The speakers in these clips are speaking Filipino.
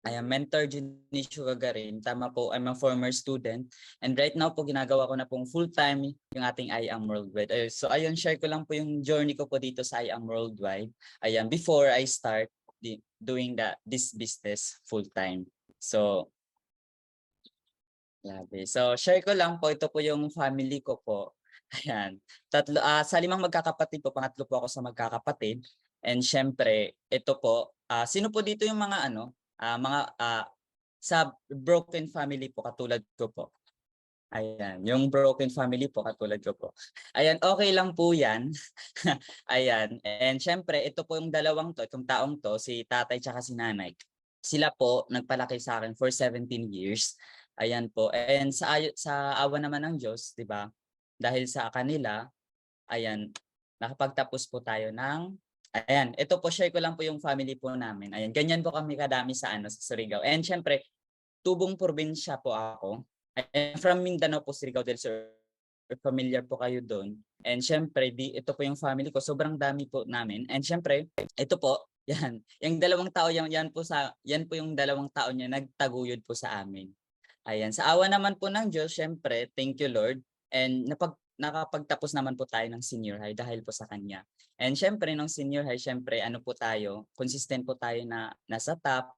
I am Mentor Junicio Gagarin. Tama po, I'm a former student. And right now po, ginagawa ko na pong full-time yung ating I Am Worldwide. So ayun, share ko lang po yung journey ko po dito sa I Am Worldwide. Ayan, before I start doing this business full-time. So, grabe. So, share ko lang po, ito po yung family ko po. Ayan. Sa 5 magkakapatid po, pangatlo po ako sa magkakapatid. And syempre, ito po, sino po dito yung mga sa broken family po katulad ko po. Ayan, yung broken family po katulad ko po. Ayan, okay lang po 'yan. Ayan, and syempre ito po yung itong taong 'to, si tatay tsaka si nanay. Sila po nagpalaki sa akin for 17 years. Ayan po, and sa awa naman ng Diyos, 'di ba, dahil sa kanila, ayan, nakapagtapos po tayo ng ayan, ito po share ko lang po yung family po namin. Ayan, ganyan po kami kadami sa sa Surigao. And siyempre, tubong probinsya po ako. I'm from Mindanao po, Surigao del Sur. Familiar po kayo doon. And siyempre, ito po yung family ko. Sobrang dami po namin. And siyempre, ito po, yan. Yung dalawang tao, yan po yung dalawang tao niya nagtaguyod po sa amin. Ayan. Sa awa naman po ng Diyos, siyempre, thank you Lord. And nakapagtapos naman po tayo ng senior high dahil po sa kanya. And siyempre, nung senior high, siyempre, ano po tayo, consistent po tayo na nasa top.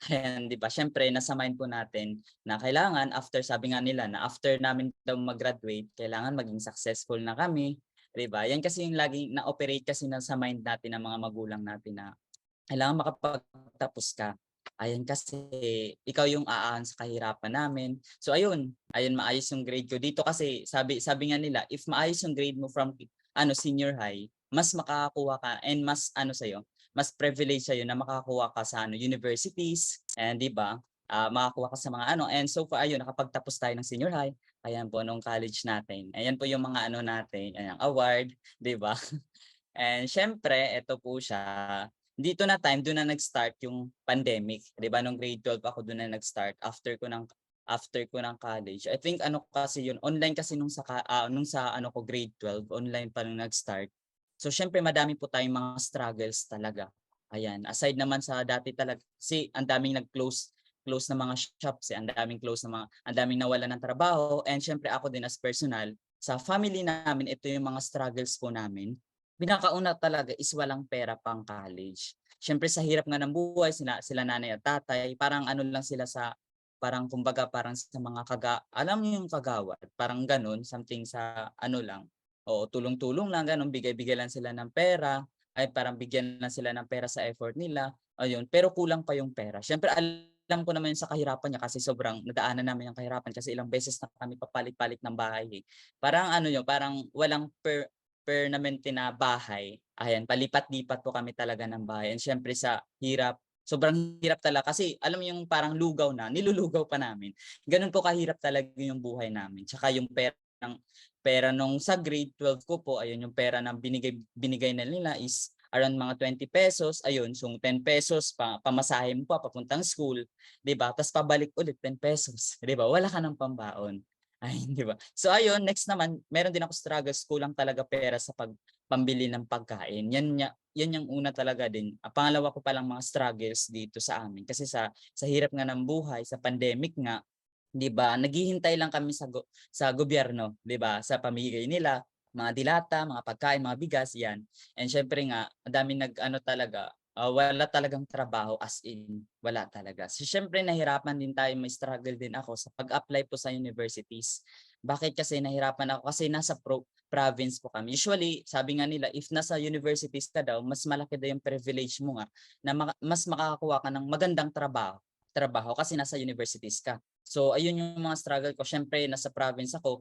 Ayan, di ba? Siyempre, nasa mind po natin na kailangan, sabi nga nila, na after namin daw mag-graduate, kailangan maging successful na kami. Di ba? Yan kasi yung laging na-operate kasi sa mind natin ng mga magulang natin na kailangan makapagtapos ka. Ayan kasi ikaw yung aan sa kahirapan namin. So ayun, maayos yung grade ko dito kasi sabi nga nila if maayos yung grade mo from senior high, mas makakakuha ka and mas privilege sa'yo na makakakuha ka sa universities and 'di ba? Makakuha ka sa mga and so far ayun nakapagtapos tayo ng senior high. Ayan po nung college natin. Ayan po yung mga natin, ayan, award, 'di ba? And siyempre, ito po siya. Dito na doon na nag-start yung pandemic. 'Di ba nung grade 12 ako doon na nag-start after ko ng college. I think kasi yun, online kasi nung sa ko grade 12, online pa nung nag-start. So siyempre madami po tayong mga struggles talaga. Ayan, aside naman sa dati talaga kasi ang daming close na mga shops, ang daming ang daming nawalan ng trabaho and siyempre ako din as personal sa family namin ito yung mga struggles po namin. Pinakauna talaga is walang pera pang college. Siyempre sa hirap nga ng buhay, sila nanay at tatay, parang lang sila parang kumbaga parang sa mga alam niyo yung kagawad, parang ganun, something sa lang, o tulong-tulong lang, ganun, bigay-bigay lang sila ng pera, ay parang bigyan lang sila ng pera sa effort nila, ayun, pero kulang pa yung pera. Siyempre alam ko naman yung sa kahirapan niya kasi sobrang nadaanan namin yung kahirapan kasi ilang beses na kami papalit-palit ng bahay eh. Parang yun, parang walang permanente na bahay. Ayan, palipat-lipat po kami talaga ng bahay. And syempre sa hirap, sobrang hirap talaga kasi alam mo yung parang lugaw na, nilulugaw pa namin. Ganun po kahirap talaga yung buhay namin. Tsaka yung pera nung sa grade 12 ko po, ayun yung pera na binigay na nila is around mga 20 pesos, ayun, so 10 pesos pamasahe mo pa papuntang school, 'di ba? Tapos pabalik ulit 10 pesos, 'di ba? Wala ka ng pambaon. Ay, 'di ba? So ayun, next naman, meron din ako struggles, kulang talaga pera sa pambili ng pagkain. Yan yung una talaga din. Pangalawa ko palang mga struggles dito sa amin kasi sa hirap nga ng buhay, sa pandemic nga, 'di ba? Naghihintay lang kami sa gobyerno, 'di ba? Sa pamigay nila, mga dilata, mga pagkain, mga bigas, 'yan. And syempre nga, ang daming talaga, wala talagang trabaho as in, wala talaga. So syempre nahirapan din tayo, may struggle din ako sa pag-apply po sa universities. Bakit kasi nahirapan ako? Kasi nasa province po kami. Usually, sabi nga nila, if nasa universities ka daw, mas malaki daw yung privilege mo nga na mas makakakuha ka ng magandang trabaho kasi nasa universities ka. So ayun yung mga struggle ko. Syempre nasa province ako.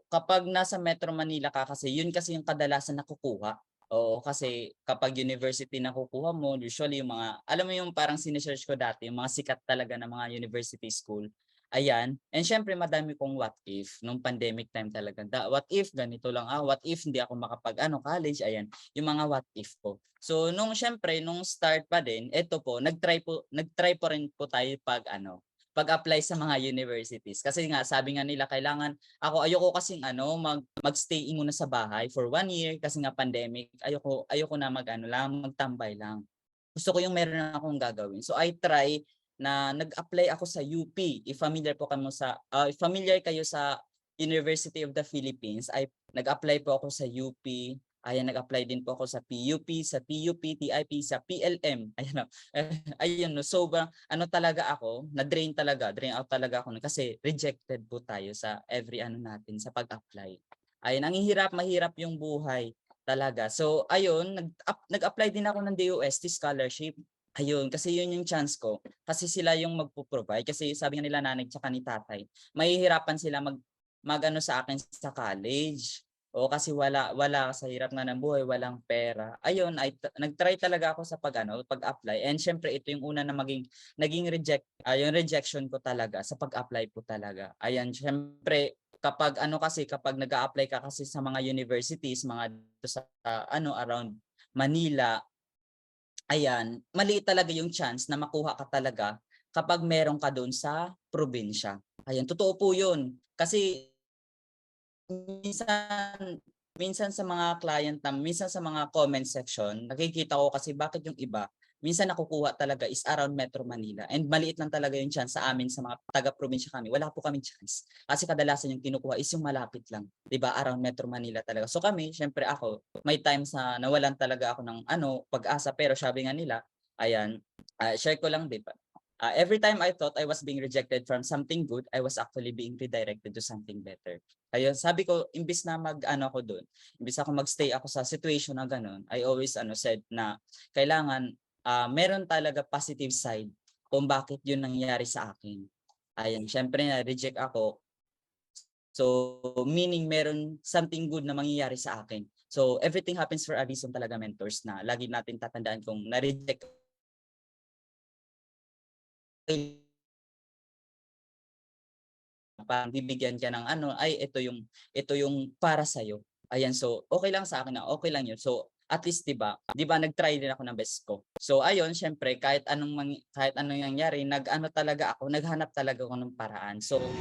Kapag nasa Metro Manila ka kasi, yun kasi yung kadalasan nakukuha. Oo, kasi kapag university nakukuha mo, usually yung mga, alam mo yung parang sinesearch ko dati, yung mga sikat talaga na mga university school. Ayan. And syempre madami kong what if nung pandemic time talaga. What if ganito lang, what if hindi ako makapag college, ayan. Yung mga what if ko. So nung start pa din, eto po, nagtry po rin po tayo pag-apply sa mga universities. Kasi nga sabi nga nila kailangan ayoko kasing magstay muna sa bahay for 1 year kasi nga pandemic. Ayoko na magtambay lang. Gusto ko yung meron akong gagawin. So I try na nag-apply ako sa UP. If familiar po kayo sa if familiar kayo sa University of the Philippines, ay nag-apply po ako sa UP. Ayan, nag-apply din po ako sa PUP, sa TUP, TIP, sa PLM. Ayan, ayun, no. So, ano talaga ako, na-drain talaga, drain out talaga ako kasi rejected po tayo sa every ano natin sa pag-apply. Ayun, ang mahirap yung buhay talaga. So, ayun, nag-apply din ako ng DOST scholarship. Ayun, kasi yun yung chance ko. Kasi sila yung magpo-provide. Kasi sabi nga nila nanay tsaka ni tatay, mahihirapan sila mag-ano sa akin sa college. O kasi wala sa hirap nga ng buhay, walang pera. Ayun, nag-try talaga ako sa pag-apply. And syempre ito yung una na naging yung rejection ko talaga sa pag-apply po talaga. Ayan, syempre kapag kapag nag-a-apply ka kasi sa mga universities, mga dito sa around Manila, ayan, maliit talaga yung chance na makuha ka talaga kapag meron ka doon sa probinsya. Ayan, totoo po 'yun. Kasi minsan minsan sa mga client minsan sa mga comment section, nakikita ko kasi bakit yung iba, minsan nakukuha talaga is around Metro Manila and maliit lang talaga yung chance sa amin sa mga taga-probinsya kami, wala po kaming chance. Kasi kadalasan yung kinukuha is yung malapit lang, 'di ba? Around Metro Manila talaga. So kami, syempre ako, may times na nawalan talaga ako ng pag-asa pero sabi nga nila, ayan, share ko lang 'di ba? Every time I thought I was being rejected from something good, I was actually being redirected to something better. Ayun, sabi ko imbis na ako doon, imbis ako magstay ako sa situation na gano'n, I always said na kailangan meron talaga positive side kung bakit 'yun nangyari sa akin. Ayun, siyempre na-reject ako. So, meaning meron something good na mangyayari sa akin. So, everything happens for a reason talaga, mentors, na lagi natin tatandaan kung na-reject parang bibigyan ka ng ay ito yung para sa ayan, so okay lang sa akin na okay lang yun. So at least 'di ba nag-try din ako ng best ko. So ayun, syempre kahit anong nangyari, talaga ako, naghanap talaga ako ng paraan. So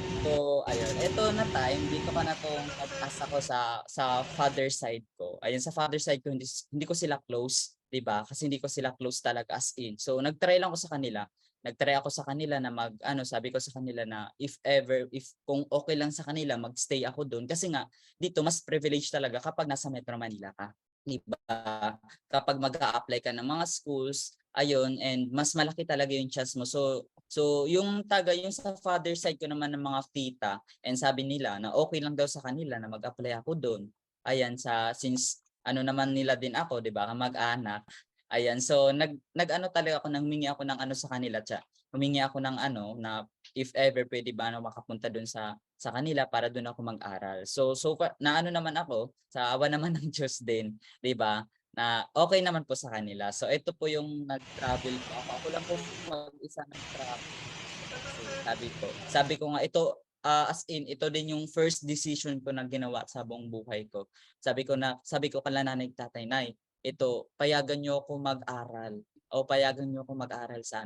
ayun, eto na time dito ka na 'tong pag-asa ko sa father side ko. Ayun, sa father side ko hindi ko sila close, 'di ba? Kasi hindi ko sila close talaga as in. So nag-try lang ako sa kanila. Nag-try ako sa kanila na sabi ko sa kanila na if kung okay lang sa kanila mag-stay ako doon kasi nga dito mas privilege talaga kapag nasa Metro Manila ka, 'di ba? Kapag mag-a-apply ka ng mga schools, ayun, and mas malaki talaga yung chance mo. So yung sa father side ko naman ng mga tita, and sabi nila na okay lang daw sa kanila na mag-apply ako doon. Ayan, since naman nila din ako, 'di ba, kamag-anak. Ayan, so nag-ano talaga ako, humingi ako ng sa kanila, humingi ako ng na if ever pwede ba makapunta dun sa kanila para dun ako mag-aral. So na naman ako, sa awa naman ng Diyos din, 'di ba, na okay naman po sa kanila. So ito po yung nag-travel po ako. Ako lang po mag-isa nag-travel. Kasi sabi ko nga ito, as in ito din yung first decision ko na ginawa sa buong buhay ko. Sabi ko kala nanay at tatay, "Nay, ito payagan niyo ako mag-aral o payagan niyo ako mag-aral sa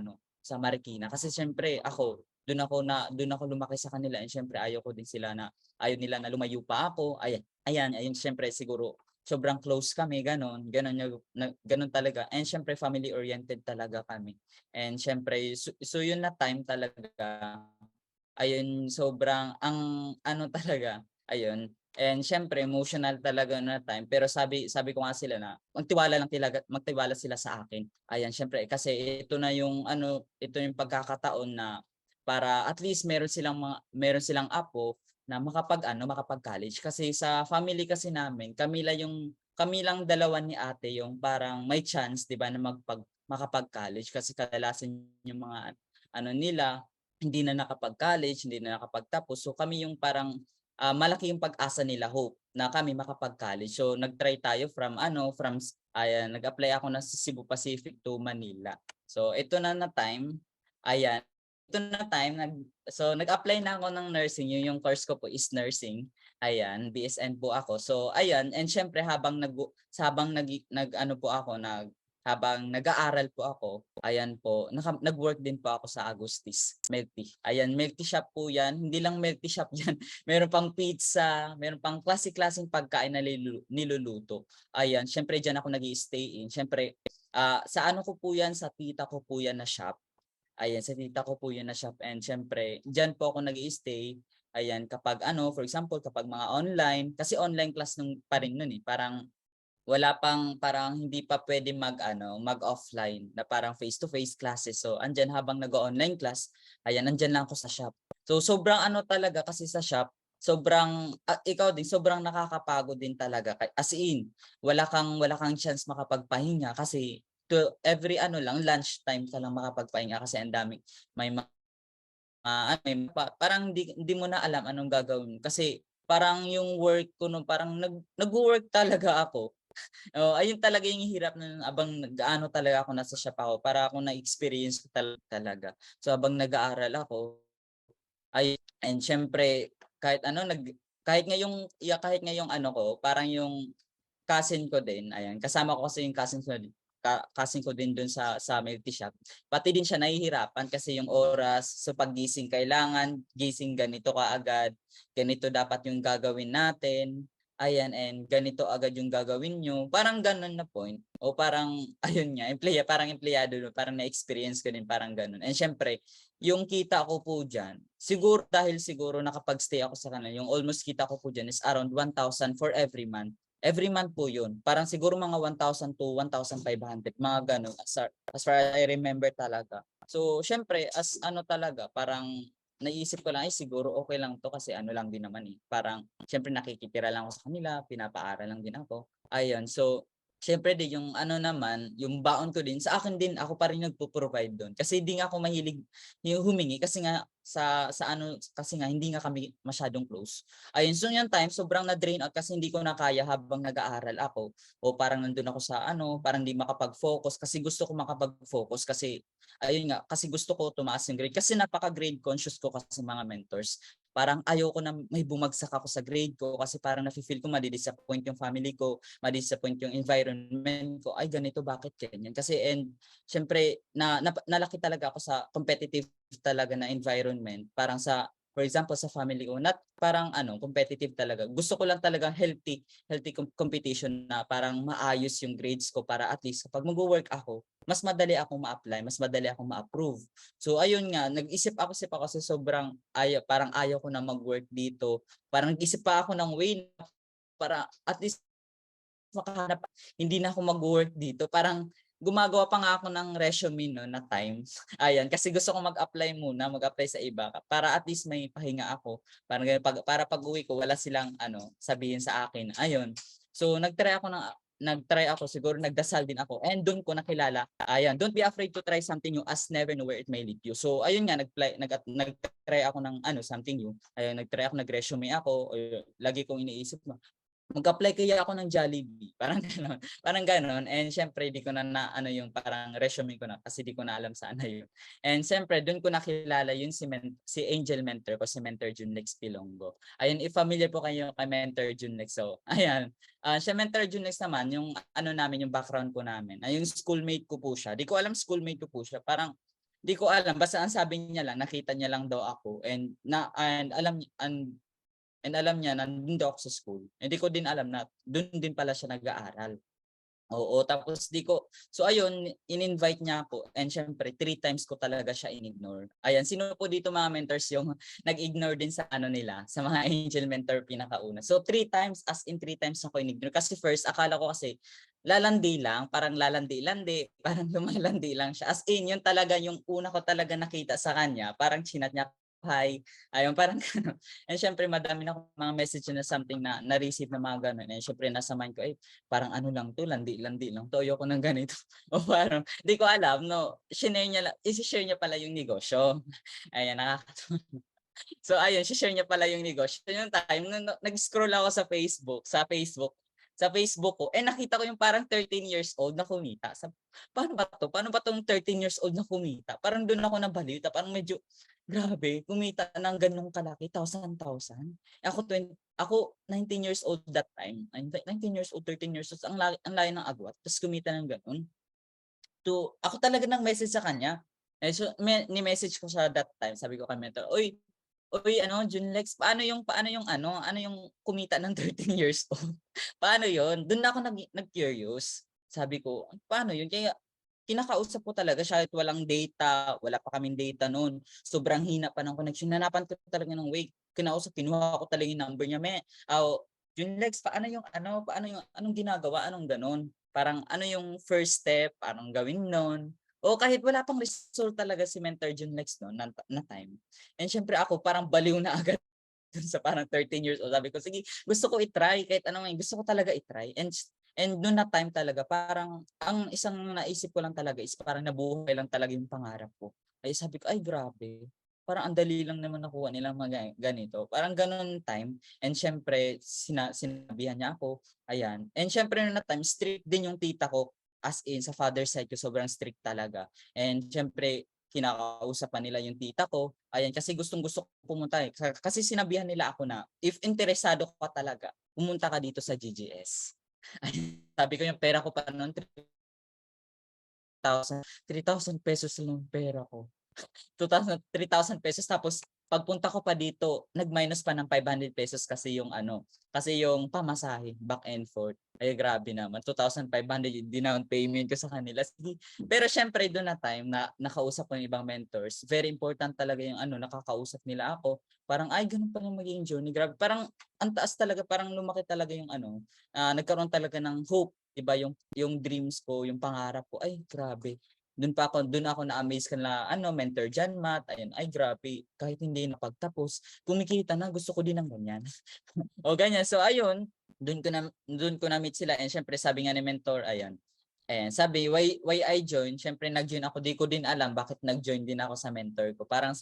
Marikina." Kasi siyempre ako, dun ako lumaki sa kanila, and siyempre ayaw nila na lumayo pa ako. Ayan, siyempre siguro sobrang close kami, gano'n gano'n talaga, and siyempre family oriented talaga kami. And siyempre so yun na time talaga, ayun, sobrang ang talaga, ayun. And siyempre emotional talaga na time, pero sabi ko nga sila na magtiwala sila sa akin. Ayan, siyempre kasi ito yung pagkakataon na para at least meron silang apo na makapag-college. Kasi sa family kasi namin, kami lang dalawa ni ate yung parang may chance, 'di ba, na makapag-college kasi kadalasan yung mga nila hindi na nakapag-college, hindi na nakapagtapos. So kami yung parang malaki yung pag-asa nila, hope na kami makapag-college. So nag-try tayo nag-apply ako na sa Cebu Pacific to Manila. So ito na time, ayan, ito na time nag-apply na ako ng nursing. Yung course ko po is nursing. Ayan, BSN po ako. So ayan, and syempre habang po ako habang nag-aaral po ako, ayan po, nag-work din po ako sa Agustis Milk Tea. Ayan, milk tea shop po 'yan. Hindi lang milk tea shop 'yan. Meron pang pizza, meron pang klase-klaseng pagkain na niluluto. Ayan, syempre diyan ako nag-i-stay in. Syempre, sa ko po 'yan, sa tita ko po 'yan na shop. Ayan, sa tita ko po yun na shop and siyempre diyan po ako nag-i-stay. Ayan, kapag ano, for example, kapag mga online, kasi online class nung pa rin nun, eh, parang wala pang parang hindi pa puwede mag-ano, mag-offline na parang face-to-face classes. So, andiyan habang nag-o-online class, ayan, nandiyan lang ako sa shop. So, sobrang ano talaga kasi sa shop, sobrang ikaw din, sobrang nakakapagod din talaga as in, wala kang chance makapagpahinga kasi to every ano lang, lunchtime ka lang makapagpahinga kasi ang daming may ano, parang hindi mo na alam anong gagawin mo kasi parang yung work ko nung parang nagwo-work talaga ako. Oo, ayun talaga yung hirap nun habang nag-aano talaga ako nasa shop ako para ako na-experience ko talaga. So habang nag-aaral ako, ay and siyempre kahit ano kahit ngayong ano ko, parang yung cousin ko din, ayan, kasama ko kasi yung cousin ko din dun sa multi shop. Pati din siya nahihirapan kasi yung oras, so paggising kailangan gising ganito kaagad, ganito dapat yung gagawin natin, ayan, and ganito agad yung gagawin niyo, parang gano'n na point o parang ayun nga, parang empleyado parang na-experience ko din parang gano'n. And siyempre, yung kita ko po diyan, siguro nakapag-stay ako sa kanila, yung almost kita ko po diyan is around 1,000 for every month. Every month po yun. Parang siguro mga 1,000 to 1,500, mga gano'n as far as I remember talaga. So, siyempre as ano talaga, parang naisip ko lang, ay siguro okay lang 'to kasi ano lang din naman, eh, parang siyempre nakikitira lang ako sa kanila, pinapaaral lang din ako, ayun. So, siyempre din yung ano naman, yung baon ko din, sa akin din ako pa rin nagpo-provide dun. Kasi hindi nga ako mahilig yung humingi kasi nga sa ano, kasi nga hindi nga kami masyadong close. Ayun, so yung time sobrang na-drain out kasi hindi ko na kaya habang nag-aaral ako o parang nandun ako sa ano, parang hindi makapag-focus kasi gusto ko makapag-focus kasi ayun nga, kasi gusto ko tumaas yung grade kasi napaka-grade conscious ko kasi mga mentors. Parang ayoko na may bumagsak ako sa grade ko kasi parang nafi-feel ko madi-disappoint yung family ko, madi-disappoint yung environment ko. Ay ganito, bakit ganyan? Kasi and siyempre nalaki talaga ako sa competitive talaga na environment. Parang for example sa family ko, not parang ano, competitive talaga. Gusto ko lang talaga healthy competition na parang maayos yung grades ko para at least kapag magwo-work ako, mas madali akong ma-apply, mas madali akong ma-approve. So ayun nga, nag-isip ako kasi sobrang parang ayaw ko na mag-work dito. Parang nag-isip pa ako ng way para at least makahanap, hindi na ako mag-work dito. Parang gumagawa pa nga ako ng resume no na times. Ayan, kasi gusto ko mag-apply sa iba para at least may pahinga ako. Parang ganun, para pag-uwi ko wala silang ano, sabihin sa akin. Ayun. So nagtry ako, siguro nagdasal din ako and doon ko nakilala, ayan, don't be afraid to try something new as never know where it may lead you. So ayun nga, nagtry ako ng ano, something new. Ayun, nag-resume ako, lagi kong iniisip mag-apply kaya ako ng Jollibee, parang gano'n, parang gano'n. And siyempre di ko na ano yung parang resume ko na kasi di ko na alam saan na yun. And siyempre dun ko nakilala yung si Angel mentor ko, si Mentor Junlex Pilongo. Ayun, if familiar po kayo kay Mentor Junlex, so ayan. Siya Mentor Junlex naman, yung ano namin, yung background po namin, yung schoolmate ko po siya. Di ko alam schoolmate ko po siya, parang di ko alam, basta ang sabi niya lang, nakita niya lang daw ako and alam niya na nandun daw ako sa school. Hindi ko din alam na dun din pala siya nag-aaral. Oo, tapos so ayun, in-invite niya ako and siyempre 3 times ko talaga siya in-ignore. Ayan, sino po dito mga mentors yung nag-ignore din sa ano nila, sa mga angel mentor pinakauna. So 3 times, as in 3 times ako in-ignore. Kasi first, akala ko kasi lalandi lang, parang lalandi-landi, parang lumalandi lang siya. As in, yun talaga yung una ko talaga nakita sa kanya, parang chinat niya, hi, ayun, parang gano'n. And syempre madami na akong mga message na something na na-receive na mga gano'n. And syempre nasa mind ko, ay parang ano lang 'to, landi-landi lang 'to, ayoko ng ganito. O parang 'di ko alam 'no, ise-share niya pala yung negosyo. Ayan, nakakatuwa. So ayun, share niya pala yung negosyo. Yung time nag-scroll ako sa Facebook ko, nakita ko yung parang 13 years old na kumita. Paano ba 'to? Paano ba 'tong 13 years old na kumita? Parang dun ako nabalita, parang medyo grabe, kumita ng ganong kalaki, thousand. Ako 19 years old that time, 19 years old, 13 years old, ang laki ng agwat, tapos kumita ng gano'n. Ako talaga nag-message sa kanya. So ni-message ko siya that time, sabi ko kay mentor, "Uy ano Junlex, ano yung kumita ng 13 years old? Paano yun?" Dun na ako nag-curious. Sabi ko, "Paano yun?" kinakausap ko talaga siya kahit walang data, wala pa kaming data noon. Sobrang hina pa ng connection. Hanapan ko talaga ng way. Kinuha ko talaga yung number niya. Yung Lex, paano yung, anong ginagawa, anong ganun? Parang ano yung first step, anong gawin noon? O kahit wala pang result talaga si Mentor Jun Lex no, na time. And syempre ako parang baliw na agad dun sa parang 13 years old. Sabi ko, sige, gusto ko i-try kahit anong gusto ko talaga i-try. And noon na time talaga, parang ang isang naisip ko lang talaga is parang nabuhay lang talaga yung pangarap ko. Ay sabi ko, ay grabe. Parang ang dali lang naman nakuha nilang mga ganito. Parang ganun time. And syempre, sinabihan niya ako. Ayan. And syempre noon na time, strict din yung tita ko. As in, sa father side ko, sobrang strict talaga. And syempre, kinakausap pa nila yung tita ko. Ayan, kasi gustong-gusto ko pumunta eh. Kasi sinabihan nila ako na, if interesado ka talaga, pumunta ka dito sa GGS. Sabi ko yung pera ko pa noon, 3,000 pesos lang yung pera ko. 3,000 pesos tapos pagpunta ko pa dito, nag-minus pa ng 500 pesos kasi yung pamasahe, back and forth. Ay grabe naman, 2,500 yung down payment ko sa kanila. Sige. Pero syempre doon na time na nakausap ko yung ibang mentors, very important talaga yung nakakausap nila ako. Parang ay ganun pa yung magiging journey. Grabe, parang ang taas talaga, parang lumaki talaga yung nagkaroon talaga ng hope, 'di ba? Yung dreams ko, yung pangarap ko, ay grabe. Doon ako na-amaze na Mentor John Matt, ayun, ay grabe, kahit hindi napagtapos, kumikita na, gusto ko din ng ganyan. O ganyan, so ayun, doon ko na meet sila and syempre sabi nga ni mentor, ayan, sabi, why I join, syempre nag-join ako, di ko din alam bakit nag-join din ako sa mentor ko. Parang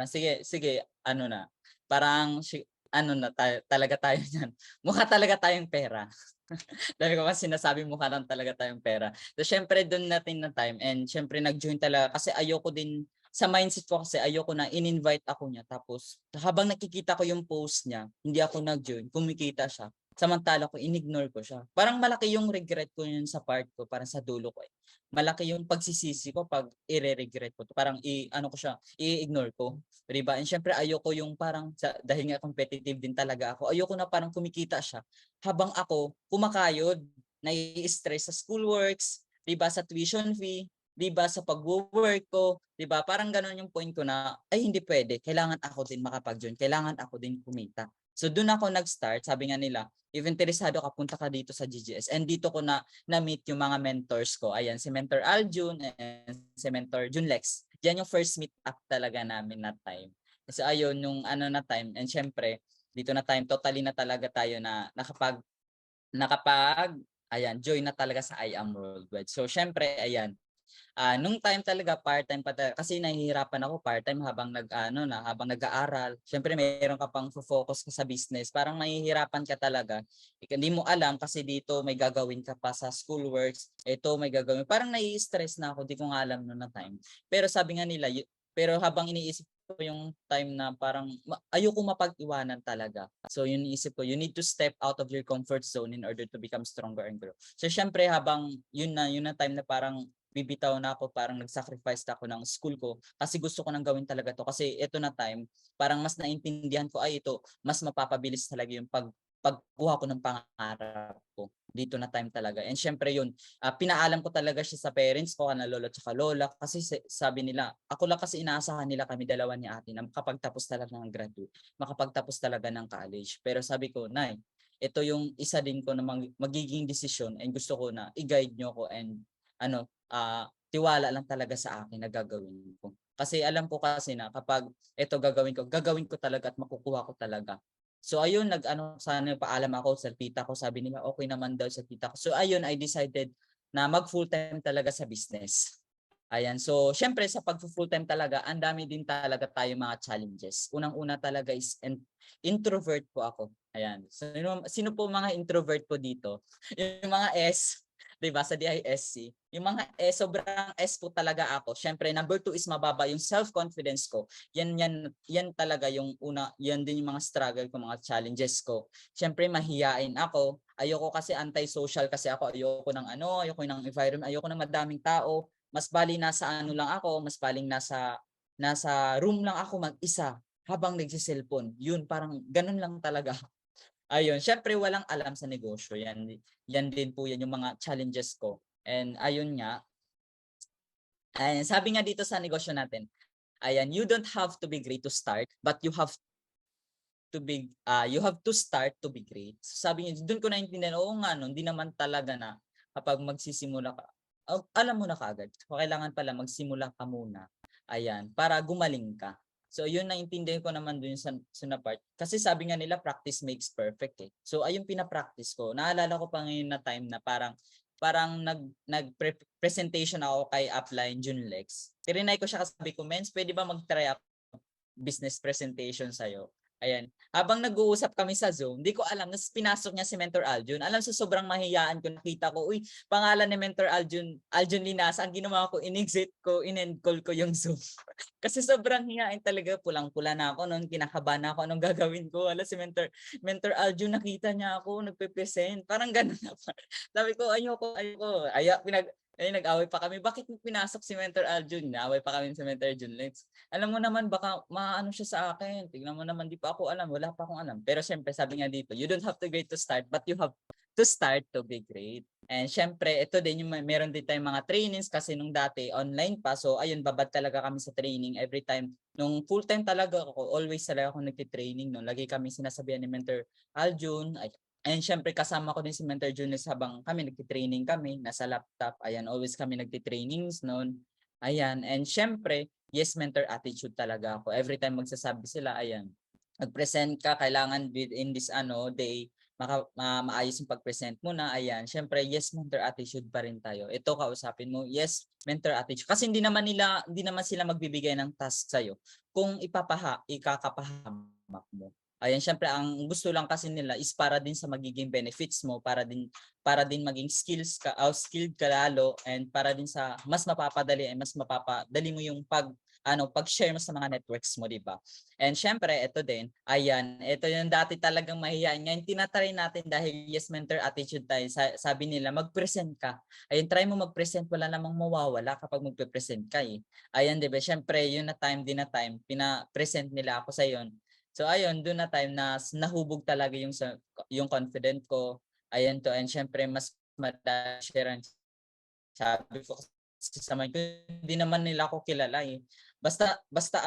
sige, sige, parang talaga tayo niyan. Mukha talaga tayong pera. Dami ko kasi sinasabi mukha lang talaga tayong pera. So syempre doon natin na time and syempre nag-join talaga kasi ayoko din sa mindset ko kasi ayoko na in-invite ako niya tapos habang nakikita ko yung post niya, hindi ako nag-join, kumikita siya. Samantala ko in-ignore ko siya. Parang malaki yung regret ko yun sa part ko, parang sa dulo ko. Malaki yung pagsisisi ko pag i-regret ko. Parang ko siya, i-ignore ko. Diba? And syempre ayoko yung parang dahil nga competitive din talaga ako. Ayoko na parang kumikita siya habang ako kumakayod, nai-stress sa schoolworks, 'di ba, sa tuition fee, 'di ba, sa pagwo-work ko, 'di ba? Parang gano'n yung point ko na ay hindi pwede, kailangan ako din makapag-join, kailangan ako din kumita. So doon ako nag-start, sabi nga nila, if interesado ka, punta ka dito sa GGS. And dito ko na-meet yung mga mentors ko. Ayan, si Mentor Aljun and si Mentor Junlex. Yan yung first meet up talaga namin na time. So ayun, yung na time. And syempre, dito na time, totally na talaga tayo na nakapag join na talaga sa I Am Worldwide. So syempre ayan, nung time talaga part-time pa kasi nahihirapan ako part-time habang nag-aaral. Syempre mayroon ka pang focus ka sa business. Parang nahihirapan ka talaga. Hindi mo alam kasi dito may gagawin ka pa sa schoolworks. Ito may gagawin. Parang nai-stress na ako, di ko nga alam noon na time. Pero sabi nga nila, pero habang iniisip ko yung time na parang ayoko mapag-iwanan talaga. So yun isip ko, you need to step out of your comfort zone in order to become stronger and grow. So syempre habang yun na time na parang bibitaw na ako, parang nag-sacrifice na ako ng school ko kasi gusto ko nang gawin talaga to kasi ito na time, parang mas naintindihan ko ay ito, mas mapapabilis talaga yung pagkuha ko ng pangarap ko dito na time talaga. And syempre yun, pinaalam ko talaga siya sa parents ko, kana lolo at saka lola kasi sabi nila, ako lang kasi inaasahan nila kami dalawa ni ate na makapagtapos talaga ng graduate, makapagtapos talaga ng college. Pero sabi ko, Nay, ito yung isa din ko na magiging desisyon and gusto ko na i-guide nyo ko and tiwala lang talaga sa akin na gagawin ko. Kasi alam ko kasi na kapag ito gagawin ko talaga at makukuha ko talaga. So ayun, sana paalam ako sa tita ko, sabi nila okay naman daw sa tita ko. So ayun, I decided na mag full time talaga sa business. Ayan, so syempre sa pag full time talaga, ang dami din talaga tayo mga challenges. Unang-una talaga is introvert po ako. Ayan. So, sino po mga introvert po dito? Yung mga S, 'di ba, sa DISC. Yung mga S, sobrang S po talaga ako. Syempre, number 2 is mababa yung self-confidence ko. Yan talaga yung una, yan din yung mga struggle ko, mga challenges ko. Syempre, mahiyain ako. Ayoko kasi anti-social kasi ako. Ayoko ng environment, ayoko ng madaming tao. Mas bali nasa lang ako, mas baling nasa room lang ako mag-isa habang nagsi-cellphone. Yun, parang ganun lang talaga. Ayun, syempre walang alam sa negosyo. Yan din po yan yung mga challenges ko. And ayun nga, Ayan, sabi nga dito sa negosyo natin, ayan, you don't have to be great to start, but you have to start to be great. So sabi niya, do'n ko naintindihan, oo nga 'no, hindi naman talaga na kapag magsisimula ka, alam mo na kaagad. So kailangan pala magsimula ka muna, ayan, para gumaling ka. So yun naintindihan ko naman dun sa na part. Kasi sabi nga nila practice makes perfect, eh. So ayun pina-practice ko. Naalala ko pa ngayon na time na parang parang presentation ako kay Upline Junlex. Triny ko siya kasi sabi ko, "Mens, puwede ba mag-try ako business presentation sa'yo?" Ayan. Habang nag-uusap kami sa Zoom, di ko alam, nas pinasok niya si Mentor Aljun. Alam sa sobrang mahiyaan ko, nakita ko, uy, pangalan ni Mentor Aljun, Aljun Linasa, ang ginawa ko, in-exit ko, in-end call ko yung Zoom. Kasi sobrang hiyain talaga, pulang-pula na ako noon, kinakabahan na ako, anong gagawin ko? Wala si Mentor Aljun, nakita niya ako, nagpe-present, parang gano'n na. Sabi ko, ayoko. Nag-away pa kami. Bakit mo pinasok si Mentor Aljun? Nag-away pa kami sa Mentor Aljun. Alam mo naman baka maano siya sa akin, tignan mo naman di pa ako alam, wala pa akong alam. Pero siyempre sabi nga dito, you don't have to great to start, but you have to start to be great. And siyempre ito din yung meron din tayong mga trainings kasi nung dati online pa. So ayun, babad talaga kami sa training every time. Nung full time talaga ako, always talaga ako nagti-training no. Lagi kami sinasabihan ni Mentor Aljun, and siyempre kasama ko din si Mentor Junis habang kami nagti-training kami, nasa laptop. Ayan, always kami nagti-trainings noon. Ayan, and siyempre yes mentor attitude talaga ako. Every time magsasabi sila, ayan, mag-present ka, kailangan within this day, maayos yung pag-present mo na, ayan, syempre, yes mentor attitude pa rin tayo. Ito kausapin mo, yes mentor attitude. Kasi hindi naman sila magbibigay ng task sa'yo kung ikakapahamak mo. Ayan, syempre ang gusto lang kasi nila is para din sa magiging benefits mo, para din maging skilled ka lalo, and para din sa mas mapapadali mo yung pag-share mo sa mga networks mo, di ba? And syempre, ito din, ayan, ito yung dati talagang mahihain. Ngayon, tinatry natin dahil yes mentor attitude tayo. Sabi nila, mag-present ka. Ayun, try mo mag-present, wala namang mawawala kapag magpe-present ka eh. Ayan, di ba? Syempre, yun na time, pina-present nila ako sa yun. So ayun, doon na time na nahubog talaga yung confident ko. Ayan to, and syempre mas madali share. Sabi ko kasi sa mind ko, hindi naman nila ako kilala eh. Basta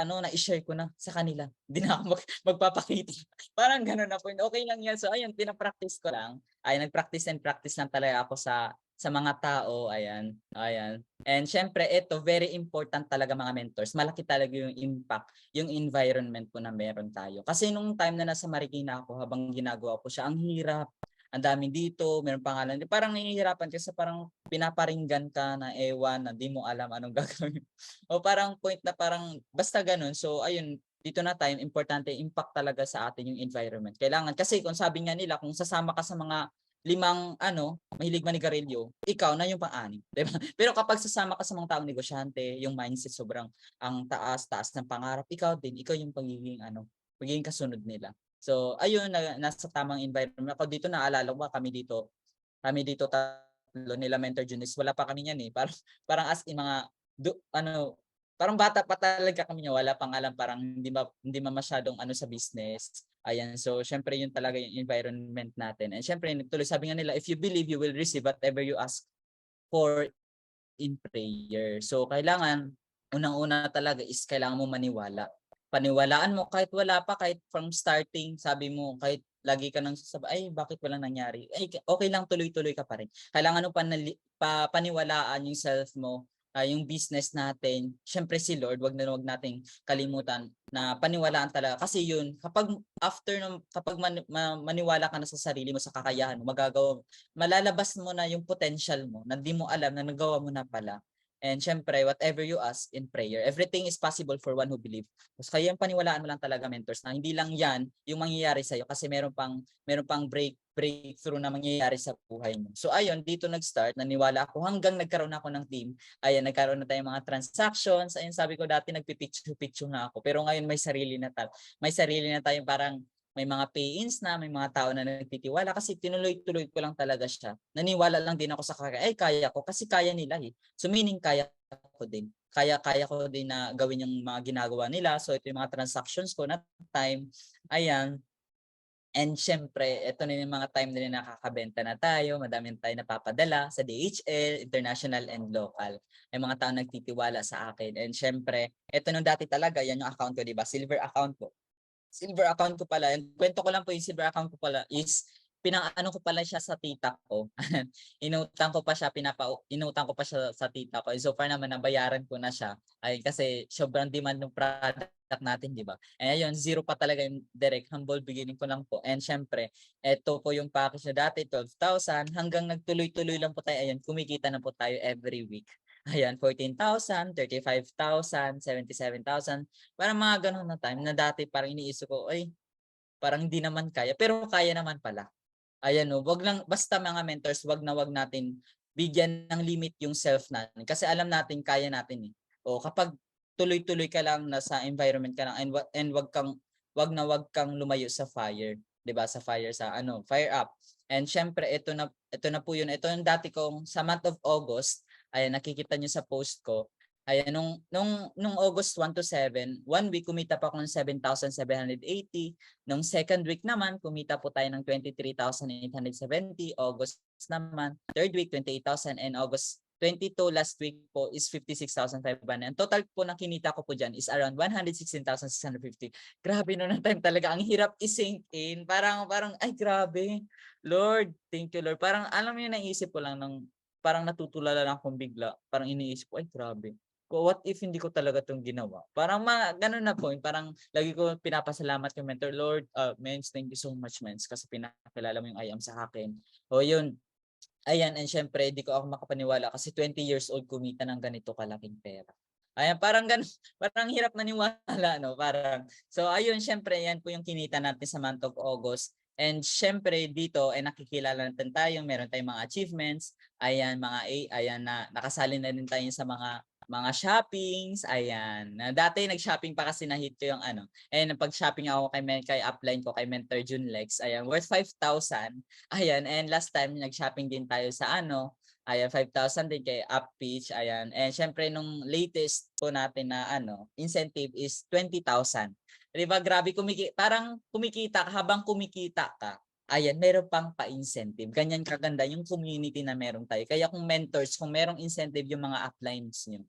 na-i-share ko na sa kanila. Hindi na ako magpapakita. Parang gano'n na po. Okay lang yan. So ayun, pina-practice ko lang. Ay, nag-practice and practice lang talaga ako sa mga tao. Ayan. And syempre, ito, very important talaga mga mentors. Malaki talaga yung impact, yung environment po na meron tayo. Kasi nung time na nasa Marikina ako, habang ginagawa ko siya, ang hirap. Ang dami dito, meron pangalan. Parang nahihirapan kasi parang pinaparinggan ka na ewan na di mo alam anong gagawin. O parang point na parang basta ganun. So ayun, dito na time, importante impact talaga sa atin yung environment. Kailangan kasi kung sabi nga nila, kung sasama ka sa mga limang mahilig manigarilyo, ikaw na yung pang-anim, di ba? Pero kapag sasama ka sa mga taong negosyante, yung mindset sobrang ang taas ng pangarap, ikaw yung pagiging kasunod nila. So ayun, nasa tamang environment ako dito. Naalala ko kami dito tatlo nila Mentor Junis, wala pa kami niyan eh. Parang as in mga parang bata pa talaga kami niya, wala pang alam, parang hindi masyadong sa business. Ayan, so syempre yun talaga yung environment natin. And syempre tuloy sabi nga nila, if you believe, you will receive whatever you ask for in prayer. So kailangan unang-una talaga is kailangan mo maniwala. Paniwalaan mo kahit wala pa, kahit from starting, sabi mo, kahit lagi ka nang sasabi, ay bakit walang nangyari? Ay okay lang, tuloy-tuloy ka pa rin. Kailangan mo paniwalaan yung self mo, yung business natin. Syempre si Lord, wag nating kalimutan na paniwalaan talaga kasi yun kapag maniwala ka na sa sarili mo, sa kakayahan mo, malalabas mo na yung potential mo na di mo alam na nagawa mo na pala. And syempre, whatever you ask in prayer, everything is possible for one who believe. So, kaya yung paniwalaan mo lang talaga, mentors, na hindi lang yan yung mangyayari sa'yo kasi meron pang breakthrough na mangyayari sa buhay mo. So ayun, dito nag-start, naniwala ako hanggang nagkaroon ako ng team. Ayan, nagkaroon na tayong mga transactions. Ayun, sabi ko dati nagpipicture na ako. Pero ngayon may sarili na tayong parang may mga pay-ins na, may mga tao na nagtitiwala kasi tinuloy-tuloy ko lang talaga siya. Naniwala lang din ako sa kaya ko kasi kaya nila eh. So meaning kaya ko din. Kaya ko din na gawin yung mga ginagawa nila. So ito yung mga transactions ko na time. Ayan. And siyempre, eto na yung mga time na nakakabenta na tayo, madami na tayong napapadala sa DHL, international and local. May mga tao nagtitiwala sa akin. And siyempre, eto nung dati talaga, yan yung account ko, di ba? Silver account ko. Silver account ko pala, yung kwento ko lang po yung silver account ko pala is pinang-ano ko pala siya sa tita ko. Inutang ko pa siya, inutang ko pa siya sa tita ko. And so far naman nabayaran ko na siya. Ay kasi sobrang demand ng product natin, di ba? Eh ayun, zero pa talaga yung direct, humble beginning ko lang po. And syempre, eto po yung package na dati, 12,000, hanggang nagtuloy-tuloy lang po tayo. Ayun, kumikita na po tayo every week. Ayan, 14,000, 35,000, 77,000. Parang mga gano'n na time na dati parang iniisip ko, ay, parang hindi naman kaya, pero kaya naman pala. Ayan 'no, wag lang basta mga mentors, wag natin bigyan ng limit yung self natin kasi alam natin kaya natin, eh. O kapag tuloy-tuloy ka lang, nasa environment ka lang and wag kang lumayo sa fire, 'di ba, sa fire sa ano, fire up. And siyempre ito na po yun, ito yung dati kong sa month of August, ayan nakikita niyo sa post ko, ayan nung August 1 to 7, 1 week kumita pa ako ng 7,780. Nung second week naman, kumita po tayo ng 23,870. August naman, third week, 28,000. And August 22, last week po is 56,500. Ang total po ng kinita ko po dyan is around 116,650. Grabe no na time talaga. Ang hirap i-sink in. Parang, ay grabe. Lord, thank you Lord. Parang alam mo yun, naisip ko lang ng parang natutulala lang akong bigla. Parang iniisip ko, ay grabe. What if hindi ko talaga 'tong ginawa? Parang mga gano'n na po, parang lagi ko pinapasalamat yung mentor, "Lord, Mens, thank you so much Mens kasi pinakilala mo yung I am sa akin." O yun, ayan and siyempre di ko ako makapaniwala kasi 20 years old kumita ng ganito kalaking pera. Ayan parang gano'n, parang hirap maniwala 'no, parang so ayun siyempre yan po yung kinita natin sa month of August. And siyempre dito ay nakikilala natin tayo, meron tayong mga achievements, ayan ayan na nakasali na din tayo sa mga shoppings, ayan. Na dati nag-shopping pa kasi na-hit ko yung ano, eh napag-shopping ako kay upline ko kay Mentor Junlex, ayan worth 5,000. Ayan, and last time nag-shopping din tayo sa ano, ayan 5,000 din kay Uppeach, ayan. And siyempre nung latest po natin na ano, incentive is 20,000. 'Di ba grabe parang kumikita ka, habang kumikita ka, ayan meron pang pa-incentive. Ganyan kaganda yung community na meron tayo. Kaya kung mentors, kung merong incentive yung mga uplines niyo,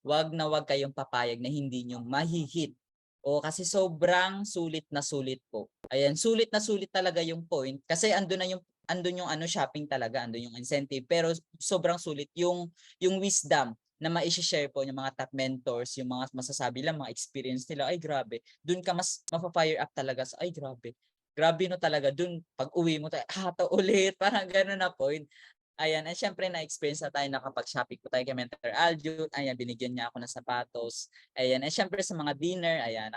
wag kayong papayag na hindi niyo mahi-hit. O kasi sobrang sulit na sulit po. Ayan, sulit na sulit talaga yung point kasi andun yung ano shopping talaga, andun yung incentive pero sobrang sulit yung wisdom na mai-share po ng mga top mentors, yung mga masasabi lang mga experience nila, ay grabe. Dun ka mas mafa-fire up talaga sa ay grabe. Grabe no talaga dun pag-uwi mo tayo, to ulit, parang gano'n na point. Ayan, and siyempre na-experience na tayo nakapag-shopping po tayo kay Mentor Aljun, ayan binigyan niya ako ng sapatos. Ayan, and siyempre sa mga dinner, ayan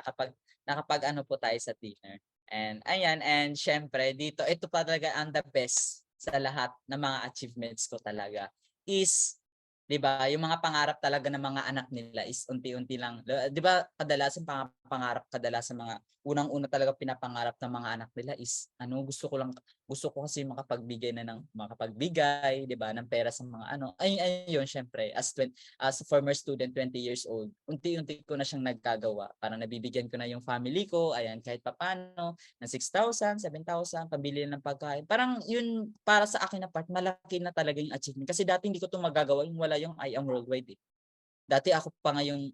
nakapag-ano po tayo sa dinner. And ayan, and siyempre dito, ito pa talaga ang the best sa lahat ng mga achievements ko talaga is 'di ba, yung mga pangarap talaga ng mga anak nila is unti-unti lang 'di ba kadalasan pangarap kadalasan mga unang-una talaga pinapangarap ng mga anak nila is ano, gusto ko kasi makapagbigay 'di ba, ng pera sa mga ano, ayun siyempre as a former student 20 years old, unti-unti ko na siyang nagkagawa. Parang nabibigyan ko na yung family ko, ayan kahit papaano ng 6,000, 7,000 pambili ng pagkain. Parang yun para sa akin na part malaki na talaga yung achievement kasi dati hindi ko 'to magagawa yung wala yung I Am Worldwide, eh. Dati ako pa ngayon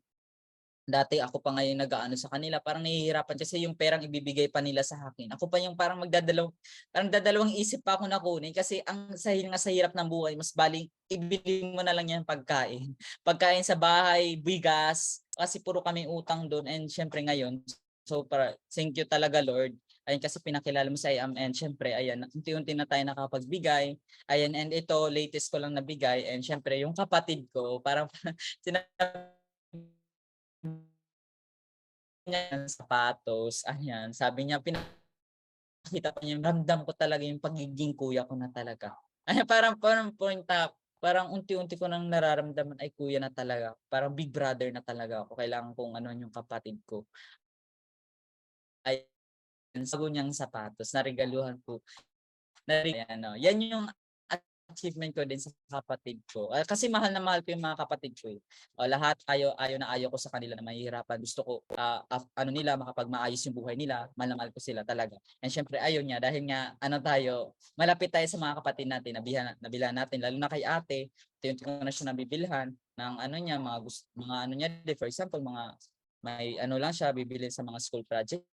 Dati ako pa nga yung nag-aano sa kanila, parang nahihirapan kasi yung perang ibibigay pa nila sa akin. Ako pa yung parang dadalawang isip pa ako na kunin kasi sa hirap ng buhay mas baling ibili mo na lang yung pagkain. Pagkain sa bahay, bigas, kasi puro kaming utang doon and siyempre ngayon, so para thank you talaga Lord. Ayun kasi pinakilala mo sa IAM and siyempre ayan, unti-unti na tayo nakapagbigay. Ayan and ito latest ko lang nabigay and siyempre yung kapatid ko parang sinabi niya ng sapatos, ayan. Sabi niya pinakita ko niya, ramdam ko talaga yung pagiging kuya ko na talaga. Ayan, parang parang point na parang unti-unti ko nang nararamdaman, ay kuya na talaga. Parang big brother na talaga ako. Kailangan kong anuhan yung kapatid ko. Ayan, bago niyang sapatos, naregaluhan ko. Yan yung achievement ko din sa kapatid ko. Kasi mahal na mahal ko yung mga kapatid ko, eh. Lahat ayaw na ayaw ko sa kanila na mahihirapan. Gusto ko, ano nila, makapagmaayos yung buhay nila. Mahal na mahal ko sila talaga. And syempre, ayaw niya dahil nga, malapit tayo sa mga kapatid natin, nabilhan natin, lalo na kay ate. Ito ko na siya nabibilhan ng ano niya, mga ano niya, for example, may ano lang siya, bibili sa mga school project.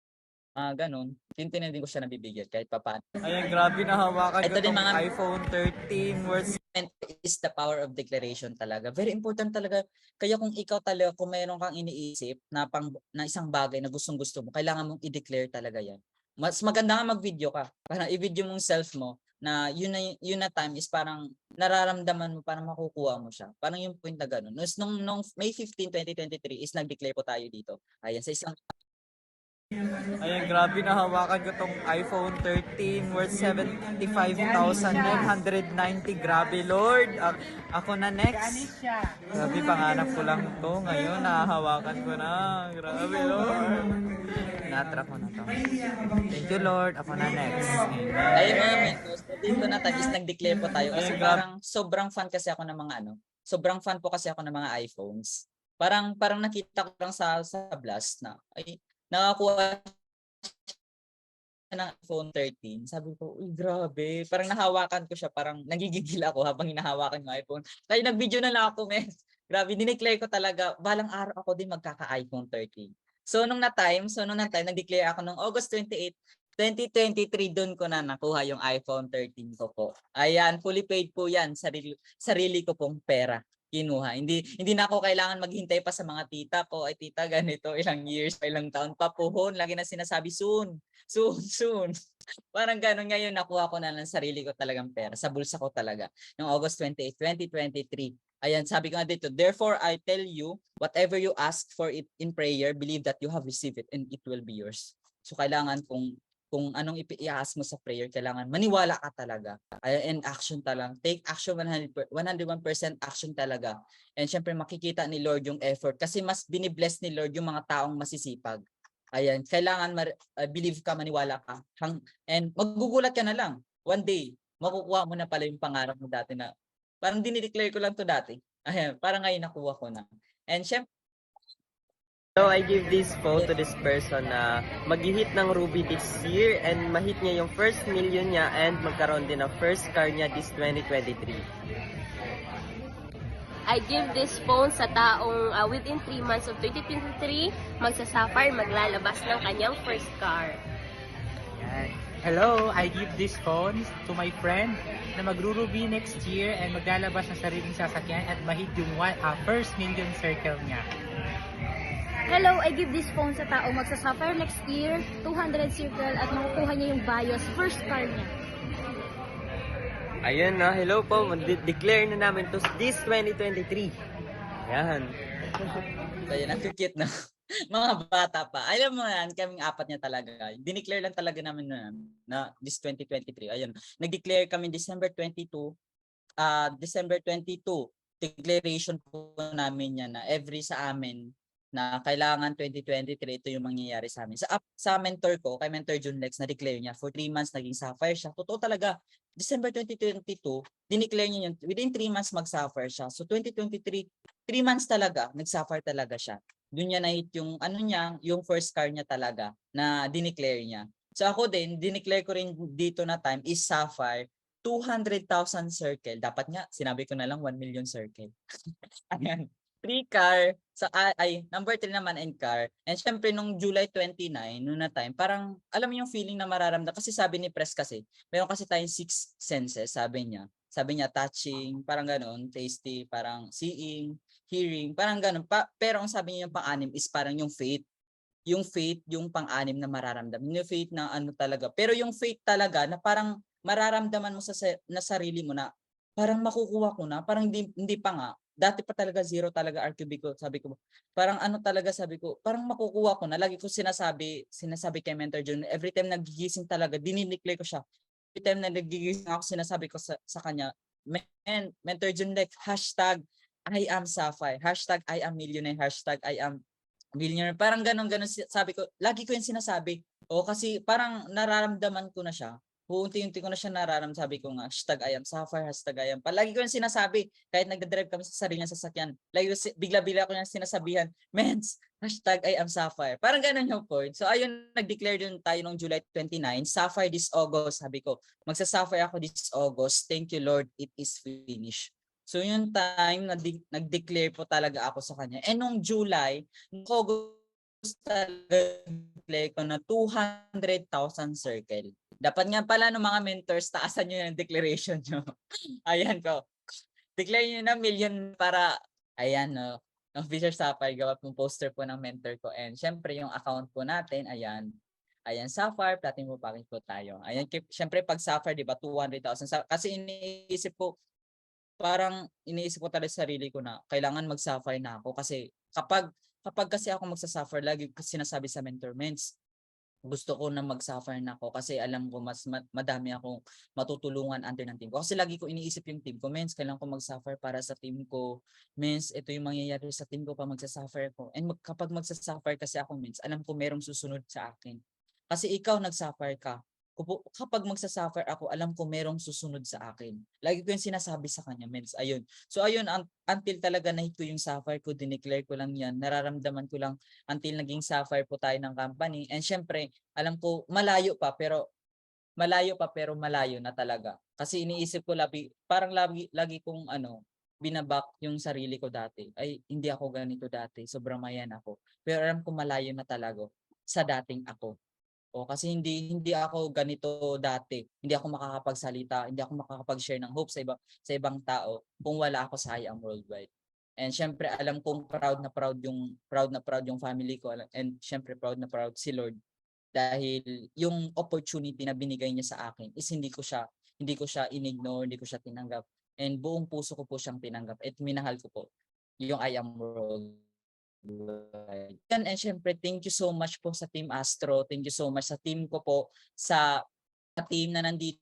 Ganun. Tintin din ko siya nabibigyan kahit papaano. Ayan, grabe na hawakan ko Ito din tong mga iPhone 13 worth is the power of declaration talaga. Very important talaga. Kaya kung ikaw talaga, kung mayroon kang iniisip na isang bagay na gustong-gusto mo, kailangan mong i-declare talaga yan. Mas maganda nga mag-video ka. Parang i-video mong self mo na yun na time is parang nararamdaman mo, parang makukuha mo siya. Parang yung point na gano'n. Nung May 15, 2023 is nag-declare po tayo dito. Ayan, sa isang Ayan, grabe na hawakan ko tong iPhone 13 worth 75,990. Grabe, Lord. Ako na next. Grabe, panganap ko lang to. Ngayon, nahahawakan ko na. Grabe, Lord. Natrack ko na to. Thank you, Lord. Ako na next. ayun mga mentos, dito na tayo is nag-declare po tayo kasi Ayun, parang sobrang fan kasi ako ng mga sobrang fan po kasi ako ng mga iPhones. Parang nakita ko lang sa blast na ay nakakuha siya ng iPhone 13. Sabi ko, uy grabe, parang nahawakan ko siya, parang nagigigil ako habang hinahawakan yung iPhone. Kaya nag-video na lang ako, men. Grabe, dineclare ko talaga, balang araw ako din magkaka-iPhone 13. So nung na-time, nag-declare ako nung August 28, 2023, doon ko na nakuha yung iPhone 13 ko po. Ayan, fully paid po yan, sarili ko pong pera kinuha. Hindi na ako kailangan maghintay pa sa mga tita ko. Ay tita, ganito, ilang years pa, ilang taon pa puhon. Lagi na sinasabi, soon, soon. Parang gano'n. Ngayon, nakuha ko na ng sarili ko talagang pera. Sa bulsa ko talaga. Noong August 28, 2023. Ayan, sabi ko nga dito, therefore I tell you, whatever you ask for it in prayer, believe that you have received it and it will be yours. So kailangan kung anong i-ask mo sa prayer, kailangan maniwala ka talaga. And action talaga. Take action 100%, 101% action talaga. And syempre makikita ni Lord yung effort kasi mas binibless ni Lord yung mga taong masisipag. Ayan, kailangan believe ka, maniwala ka. And magugulat ka na lang. One day, makukuha mo na pala yung pangarap mo dati na parang dinideclare ko lang to dati. Ayan, parang ngayon nakuha ko na. And syempre, So I give this phone to this person na mag-hit ng Ruby this year and ma-hit niya yung first million niya and magkaroon din ng first car niya this 2023. I give this phone sa taong within 3 months of 2023, magsasuffer, maglalabas ng kanyang first car. Yan. Hello, I give this phone to my friend na magruruby next year and maglalabas ng sariling sasakyan at mahit yung first million circle niya. Hello, I give this phone sa tao magsasuffer next year, 200 circle at makukuha niya yung BIOS first car niya. Ayun na, hello po, declare na namin to this 2023. Yan. ayan, ang cute na. Mga bata pa. Alam mo yan, kaming apat niya talaga. Dineclare lang talaga namin na this 2023. Ayun, nag-declare kami December 22, declaration po namin yan na every sa amin na kailangan 2023 ito yung mangyayari sa amin. Sa mentor ko, kay Mentor Junlex, na-declare niya for 3 months naging sapphire siya. Totoo talaga. December 2022, dineclare niya yun. Within 3 months mag-sapphire siya. So 2023, 3 months talaga, nag-sapphire talaga siya. Doon niya na-hit yung yung first car niya talaga na dineclare niya. So ako din, dineclare ko rin dito na time is sapphire 200,000 circle. Dapat nga, sinabi ko na lang 1 million circle. Ayan. 3 car, number 3 naman and car. And syempre nung July 29, noon na time, parang alam mo yung feeling na mararamdaman. Kasi sabi ni Press kasi, meron kasi tayong 6 senses, sabi niya. Sabi niya touching, parang gano'n, tasty, parang seeing, hearing, parang gano'n. Pero ang sabi niya yung pang-anim is parang yung faith. Yung faith, yung pang-anim na mararamdaman. Yung faith na ano talaga. Pero yung faith talaga na parang mararamdaman mo na sarili mo na parang makukuha ko na, parang hindi pa nga. Dati pa talaga zero talaga RQB ko. Sabi ko, parang ano talaga sabi ko, parang makukuha ko na. Lagi ko sinasabi kay Mentor Jun, every time nagigising talaga, dinideclare ko siya. Every time na nagigising ako, sinasabi ko sa kanya, Mentor Jun, like, hashtag I am Sapphire, hashtag I am millionaire, hashtag I am billionaire. Parang ganon sabi ko, lagi ko yung sinasabi. O kasi parang nararamdaman ko na siya. unti-unti ko na siya nararamdaman. Sabi ko nga, hashtag I am Sapphire, hashtag I am. Palagi ko yung sinasabi, kahit nagdadrive kami sa sarili ng sasakyan, lagi ko bigla-bigla ko yung sinasabihan, Mens, hashtag I am Sapphire. Parang ganun yung point. So ayun, nag-declare din tayo noong July 29, Sapphire this August. Sabi ko, magsa-Sapphire ako this August. Thank you Lord, it is finished. So yung time na nag-declare po talaga ako sa kanya. And noong July, noong August talaga declare ko na 200,000 circle. Dapat nga pala ng mga mentors, taasan nyo yung declaration nyo. Ayan ko. Declare nyo na million para, ayan, no. Officer Sapphire, gawa pong poster po ng mentor ko. And syempre, yung account po natin, ayan. Ayan, Sapphire, platinum po package po tayo. Ayan, syempre, pag Sapphire, di ba, 200,000. Kasi iniisip ko talaga sa sarili ko na kailangan mag-Sapphire na ako. Kasi kapag kasi ako magsa-Sapphire, lagi sinasabi sa mentor, Mens, gusto ko na mag-Sapphire na ako kasi alam ko mas madami akong matutulungan under ng team ko. Kasi lagi ko iniisip yung team ko, Mens, kailangan ko mag-Sapphire para sa team ko. Mens, ito yung mangyayari sa team ko pa magsa-Sapphire ko. And kapag magsa-Sapphire kasi ako, Mens, alam ko merong susunod sa akin. Kasi ikaw nag-Sapphire ka. Kapag magsa-Sapphire ako, alam ko merong susunod sa akin. Lagi ko yung sinasabi sa kanya, Mens. Ayun. So ayun, until talaga nahit ko yung Sapphire ko, dineclare ko lang yan. Nararamdaman ko lang until naging Sapphire po tayo ng company. And syempre, alam ko malayo pa pero malayo na talaga. Kasi iniisip ko parang lagi kong binabak yung sarili ko dati. Ay, hindi ako ganito dati. Sobrang mayan ako. Pero alam ko malayo na talaga sa dating ako. O kasi hindi ako ganito dati. Hindi ako makakapagsalita, hindi ako makakapag-share ng hope sa ibang tao kung wala ako sa I Am Worldwide. And syempre alam kong proud na proud yung family ko, and syempre proud na proud si Lord dahil yung opportunity na binigay niya sa akin is hindi ko siya inignore, hindi ko siya tinanggap. And buong puso ko po siyang tinanggap at minahal ko po yung I Am Worldwide. And syempre, thank you so much po sa Team Astro. Thank you so much sa team ko po, sa team na nandito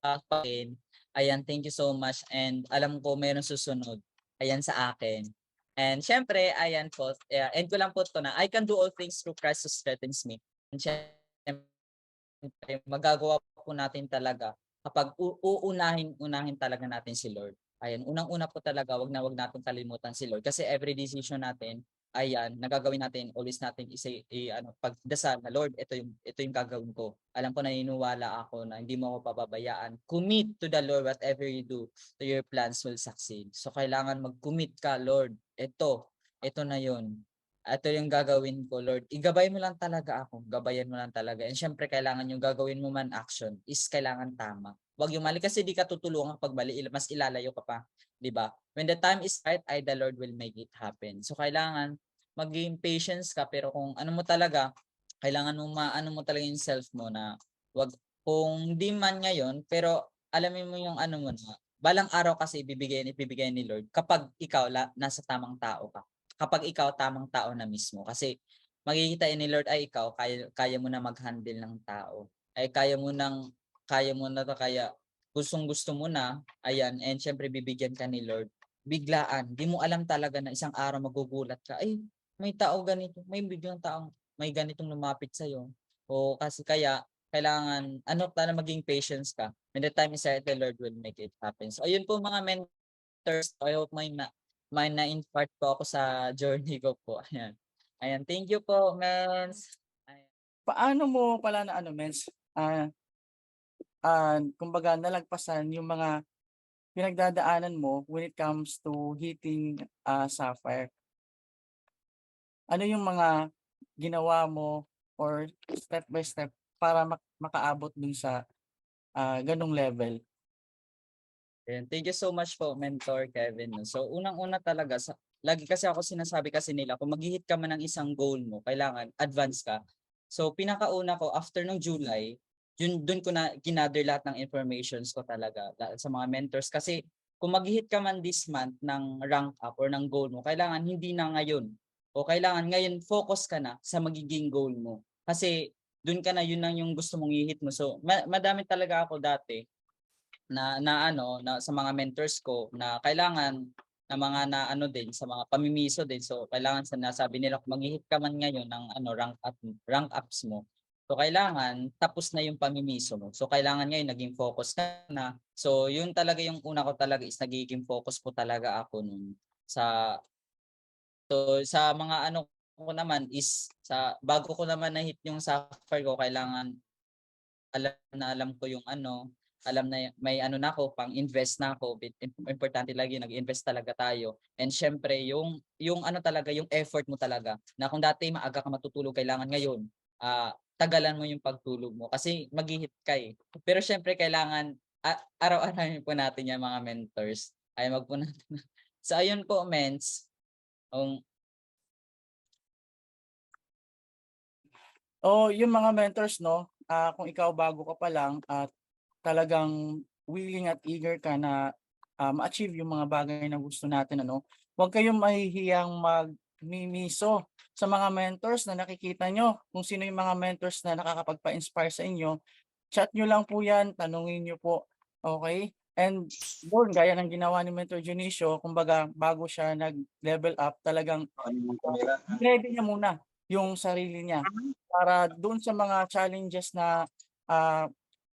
sa akin. Ayan, thank you so much. And alam ko meron susunod. Ayan sa akin. And syempre, ayan po, end ko lang po ito na I can do all things through Christ who strengthens me. And syempre, magagawa po natin talaga kapag unahin talaga natin si Lord. Ayan, unang-una po talaga, wag natin kalimutan si Lord kasi every decision natin, ayan, nagagawin natin, always natin pagdasal na Lord, ito yung gagawin ko. Alam ko, naniniwala ako na hindi mo ako pababayaan. Commit to the Lord, whatever you do, to your plans will succeed. So kailangan mag-commit ka, Lord. Ito na yun. Ito yung gagawin ko, Lord. Igabay mo lang talaga ako. Gabayan mo lang talaga. And syempre, kailangan yung gagawin mo man action is kailangan tama. Huwag yung mali kasi di ka tutulungan pag mali, mas ilalayo ka pa, 'di ba? When the time is right, the Lord will make it happen. So kailangan maging patience ka, pero kung ano mo talaga, kailangan mo maano mo talaga yung self mo na wag, kung di man ngayon, pero alamin mo yung ano mo na balang araw kasi ibibigay ni Lord kapag ikaw nasa tamang tao ka. Kapag ikaw tamang tao na mismo, kasi makikita ni Lord ay ikaw kaya mo na mag-handle ng tao. Ay kaya mo na to, kaya gustong-gusto mo na, ayan, and syempre bibigyan ka ni Lord. Biglaan, di mo alam talaga na isang araw magugulat ka, ay, may tao ganito, may biglang taong may ganitong lumapit sa'yo. O kasi kaya, kailangan, maging patience ka. When the time is right, the Lord will make it happen. So, ayun po mga mentors, I hope may na-impart po ako sa journey ko po. Ayan. Ayan, thank you po, Mens. Paano mo pala na Mens, kumbaga nalagpasan yung mga pinagdadaanan mo when it comes to hitting Sapphire? Ano yung mga ginawa mo or step by step para makaabot dun sa ganung level? And thank you so much po, Mentor Kevin. So unang-una talaga, lagi kasi ako sinasabi kasi nila, kung mag-hit ka man ng isang goal mo, kailangan advance ka. So pinakauna ko, after ng July, doon ko na ginather lahat ng informations ko talaga sa mga mentors. Kasi kung mag-hit ka man this month ng rank up or ng goal mo, kailangan hindi na ngayon. O kailangan ngayon focus ka na sa magiging goal mo. Kasi doon ka na, yun lang yung gusto mong i-hit mo. So madami talaga ako dati na sa mga mentors ko na kailangan na mga din sa mga pamimiso din. So kailangan sinasabi nila kung mag-hit ka man ngayon ng rank ups mo. So kailangan tapos na yung pamimiso mo. So kailangan ngayon naging focus ka na. So yun talaga yung una ko talaga is nagiging focus po talaga ako nun sa sa mga ano ko naman is sa bago ko naman na-hit yung sapphire ko kailangan alam ko yung ano, alam na may ano na ako, pang-invest na ako. Importante lagi nag-invest talaga tayo. And syempre yung ano talaga, yung effort mo talaga. Na kung dati maaga ka matutulog, kailangan ngayon tagalan mo yung pagtulog mo kasi maghihit ka eh. Pero syempre kailangan araw-araw po natin yung mga mentors. Ay wag po natin. So ayun po, mens. Yung mga mentors, no, kung ikaw bago ka pa lang at talagang willing at eager ka na ma-achieve yung mga bagay na gusto natin, ano, huwag kayong mahihiyang magmimiso sa mga mentors na nakikita nyo. Kung sino yung mga mentors na nakakapagpa-inspire sa inyo, chat nyo lang po yan, tanungin nyo po, okay? And doon, gaya ng ginawa ni Mentor Junicio, kumbaga bago siya nag-level up, talagang ready niya muna yung sarili niya para doon sa mga challenges na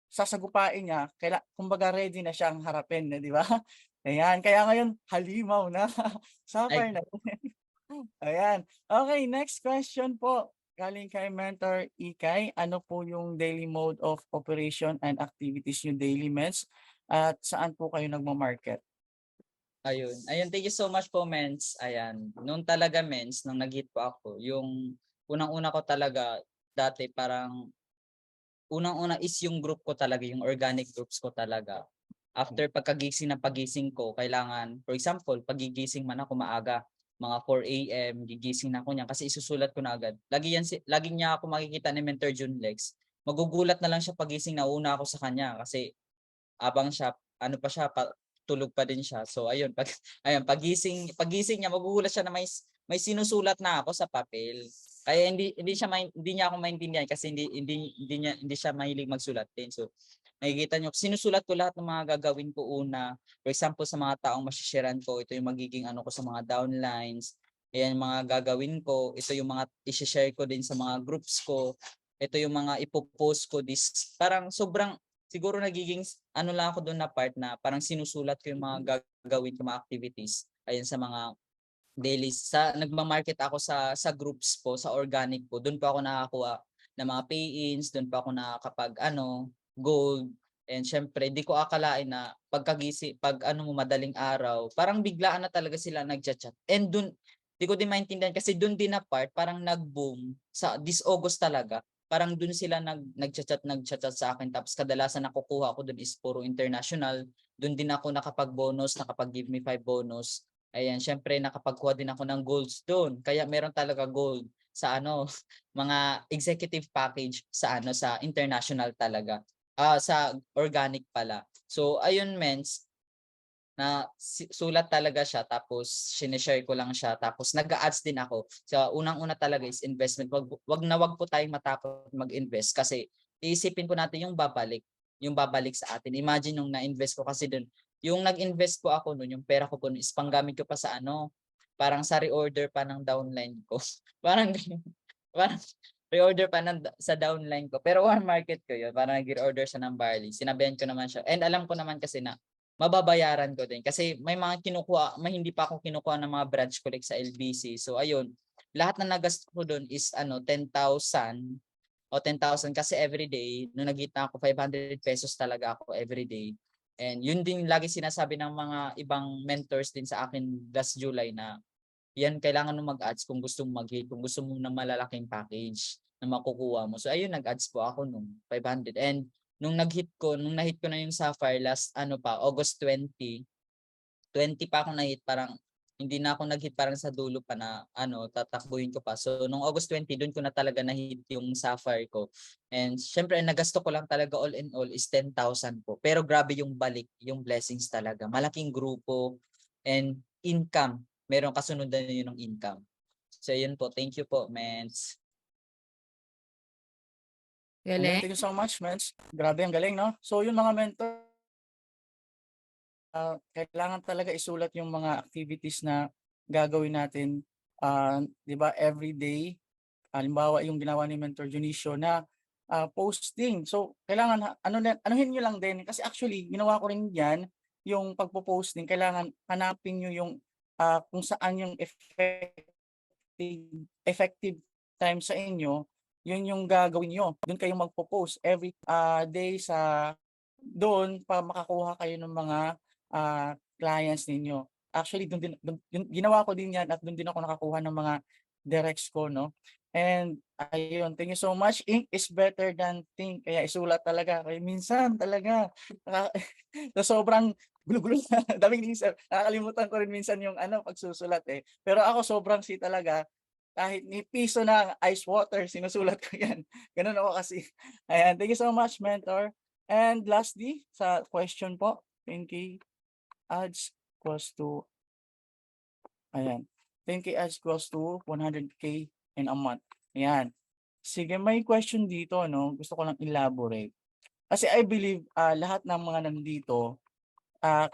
sasagupain niya, kumbaga ready na siyang harapin, di ba? Ayan, kaya ngayon halimaw na, sapphire na. Ayan. Okay, next question po. Galing kay Mentor Ikay, ano po yung daily mode of operation and activities yung daily meds at saan po kayo nagma-market? Ayun. Ayun, thank you so much po, Mens. Ayan. Noon talaga, Mens, nung nag-hit po ako, yung unang-una ko talaga, dati parang, unang-una is yung group ko talaga, yung organic groups ko talaga. After pagkagising na pagising ko, kailangan, for example, pagigising man ako maaga, mga 4 a.m., gigising na ako niyan kasi isusulat ko na agad. Lagi niya ako makikita ni Mentor Junlex. Magugulat na lang siya pagising na una ako sa kanya kasi abang siya, ano pa siya, tulog pa din siya. So ayun, pagising niya magugulat siya na may sinusulat na ako sa papel. Kaya hindi niya ako maintindihan kasi hindi siya mahilig magsulat din. So nakikita niyo, sinusulat ko lahat ng mga gagawin ko una. For example, sa mga taong masisharean ko, ito yung magiging ano ko sa mga downlines. Ayan mga gagawin ko. Ito yung mga i-share ko din sa mga groups ko. Ito yung mga ipopost ko parang sobrang siguro nagiging ano lang ako doon na part na parang sinusulat ko yung mga gagawin ko, mga activities. Ayan sa mga daily nagma-market ako sa groups po, sa organic po. Doon po ako nakakuha ng mga pay-ins, doon po ako nakakapag gold. And syempre, di ko akalain na pag mo madaling araw, parang biglaan na talaga sila nagchat-chat. And doon, di ko din maintindihan kasi doon din na part, parang nag-boom sa this August talaga. Parang doon sila nagchat-chat sa akin. Tapos kadalasan nakukuha ko doon is puro international. Doon din ako nakapag-bonus, nakapag-give me 5 bonus. Ayan, syempre nakapagkuha din ako ng golds doon. Kaya meron talaga gold sa mga executive package sa international talaga. Sa organic pala. So ayun, mens, na sulat talaga siya tapos sinishare ko lang siya tapos nag-a-ads din ako. So unang-una talaga is investment. Wag po tayong matakot mag-invest kasi iisipin po natin yung babalik sa atin. Imagine nung na-invest ko kasi doon, yung nag-invest po ako noon, yung pera ko po is panggamit ko pa sa parang sa reorder pa ng downline ko. parang reorder pa sa downline ko. Pero one market ko yun. Parang nag-reorder siya ng barley. Sinabihan ko naman siya. And alam ko naman kasi na mababayaran ko din. Kasi may mga hindi pa ako kinukuha ng mga branch collect sa LBC. So ayun, lahat na nagastos ko doon is 10,000 o 10,000 kasi everyday, nung nagita ako, 500 pesos talaga ako everyday. And yun din lagi sinasabi ng mga ibang mentors din sa akin last July na yan, kailangan mo mag-ads kung gusto mo mag-hit, kung gusto mo ng malalaking package na makukuha mo. So ayun, nag-ads po ako nung 500. And nung na-hit ko na yung Sapphire last August 20 pa ako na-hit, parang hindi na ako nag-hit parang sa dulo pa na tatakbuhin ko pa. So nung August 20 doon ko na talaga na-hit yung Sapphire ko. And syempre nagasto ko lang talaga all in all is 10,000 po. Pero grabe yung balik, yung blessings talaga. Malaking grupo and income. Meron kasunod na yun ng income. So yun po. Thank you po, mens. Galing. Thank you so much, mens. Grabe, ang galing, no? So yung mga mentor, kailangan talaga isulat yung mga activities na gagawin natin, 'di ba, every day. Halimbawa yung ginawa ni Mentor Junicio na posting. So, kailangan anuhin niyo lang din kasi actually ginawa ko rin 'yan, yung pagpo-posting kailangan hanapin niyo yung, kung saan yung effective time sa inyo, yun yung gagawin niyo. Dun kayo magpo-post every, day sa dun para makakuha kayo ng mga, clients ninyo. Actually ginawa ko din 'yan at dun din ako nakakuha ng mga directs ko 'no. And ayun, thank you so much. Ink is better than think, kaya isulat talaga. Kaya minsan talaga sa sobrang gulo-gulo na daming isip, nakakalimutan ko rin minsan yung ano pagsusulat, eh. Pero ako sobrang talaga, kahit ni piso na ice water sinusulat ko 'yan. Gano'n ako kasi. Ayan, thank you so much mentor. And lastly, sa question po, 10K ads equals to ayan, 10K ads equals to 100K in a month. Ayan. Sige, may question dito 'no, gusto ko lang elaborate. Kasi I believe, lahat ng mga nandito,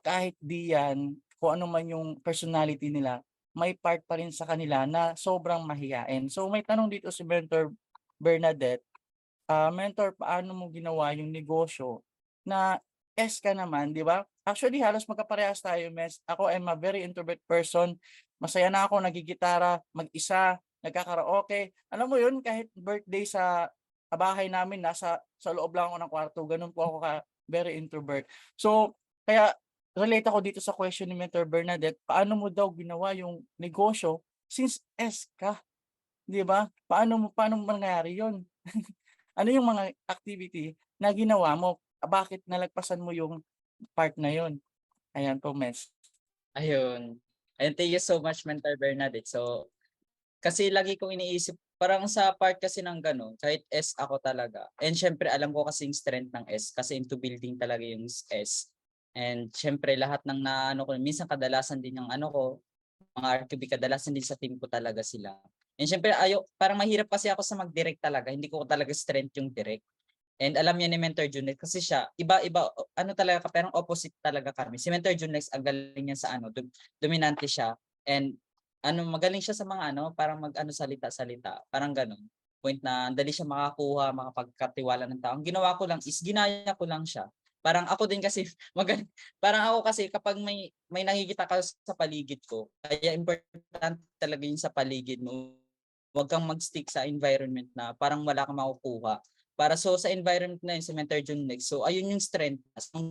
kahit di 'yan, kung ano man yung personality nila, may part pa rin sa kanila na sobrang mahiyain. So may tanong dito si Mentor Bernadette, mentor, paano mo ginawa yung negosyo na S ka naman, 'di ba? Actually, halos magkaparehas tayo, Mes. Ako, I'm a very introvert person. Masaya na ako naggigitara, mag-isa, nagkakaraoke. Alam mo 'yun, kahit birthday sa bahay namin, sa loob lang ako ng kwarto, gano'n po ako very introvert. So, kaya relate ako dito sa question ni Mentor Bernadette, paano mo daw ginawa yung negosyo since S ka, 'di ba? Paano mo nangyari 'yun? Ano yung mga activity na ginawa mo? Bakit nalagpasan mo yung part na yun? Ayan po, Mes. Ayun. And thank you so much, Mentor Bernadette. So, kasi lagi kong iniisip, parang sa part kasi ng gano'n, kahit S ako talaga. And syempre, alam ko kasi yung strength ng S, kasi into building talaga yung S. And syempre, lahat ng naano ko, minsan kadalasan din yung ano ko, mga RQB, kadalasan din sa team ko talaga sila. And syempre, parang mahirap kasi ako sa mag-direct talaga. Hindi ko talaga strength yung direct. And alam niya ni Mentor Junex kasi siya, iba-iba, ano talaga, parang opposite talaga kami. Si Mentor Junex, ang galing niya sa ano, dominante siya. And ano, magaling siya sa mga ano, parang mag-ano, salita-salita. Parang ganun. Point na, ang dali siya makakuha, makapagkatiwala ng tao. Ang ginawa ko lang is, ginaya ko lang siya. Parang ako din kasi, parang ako kasi kapag may nakikita ka sa paligid ko, kaya important talaga yun sa paligid mo. Huwag kang mag-stick sa environment na parang wala kang makukuha. Para so sa environment na yun, sa Mentor Junex, so ayun yung strength.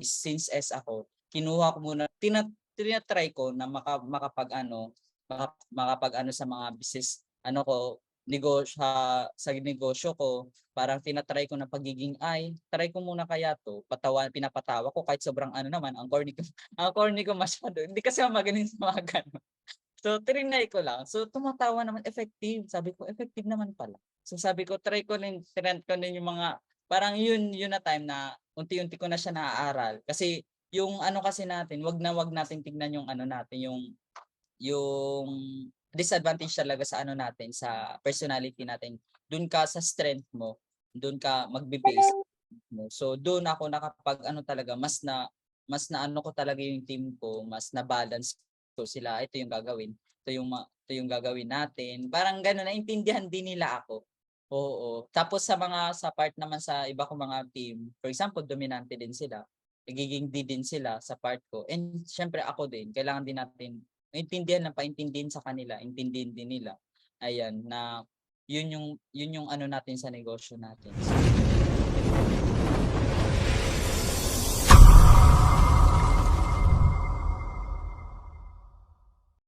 Since S ako, kinuha ko muna, tinatry ko na makapag ano sa mga business, ano ko, negosyo, sa negosyo ko, parang tinatry ko na pagiging try ko muna kaya to, pinapatawa ko kahit sobrang ano naman, ang corny ko, ang corny ko masyado, hindi kasi ako magaling sa mga ganun. So, trinay ko lang. So, tumatawa naman, effective. Sabi ko, effective naman pala. So, sabi ko, trend ko din yung mga, parang yun na time na unti-unti ko na siya naaaral. Kasi, yung ano kasi natin, wag natin tignan yung ano natin, yung disadvantage talaga sa ano natin, sa personality natin. Doon ka sa strength mo, doon ka magbe-base mo. So, doon ako nakapag ano talaga, mas na ano ko talaga yung team ko, mas na balance ko sila, ito yung gagawin. Ito yung gagawin natin. Parang gano'n, naintindihan din nila ako. Oo. Tapos sa part naman sa iba kong mga team, for example, dominante din sila. Nagiging D din sila sa part ko. And syempre ako din, kailangan din natin paintindihan sa kanila, intindihin din nila. Ayan, na yun yung ano natin sa negosyo natin.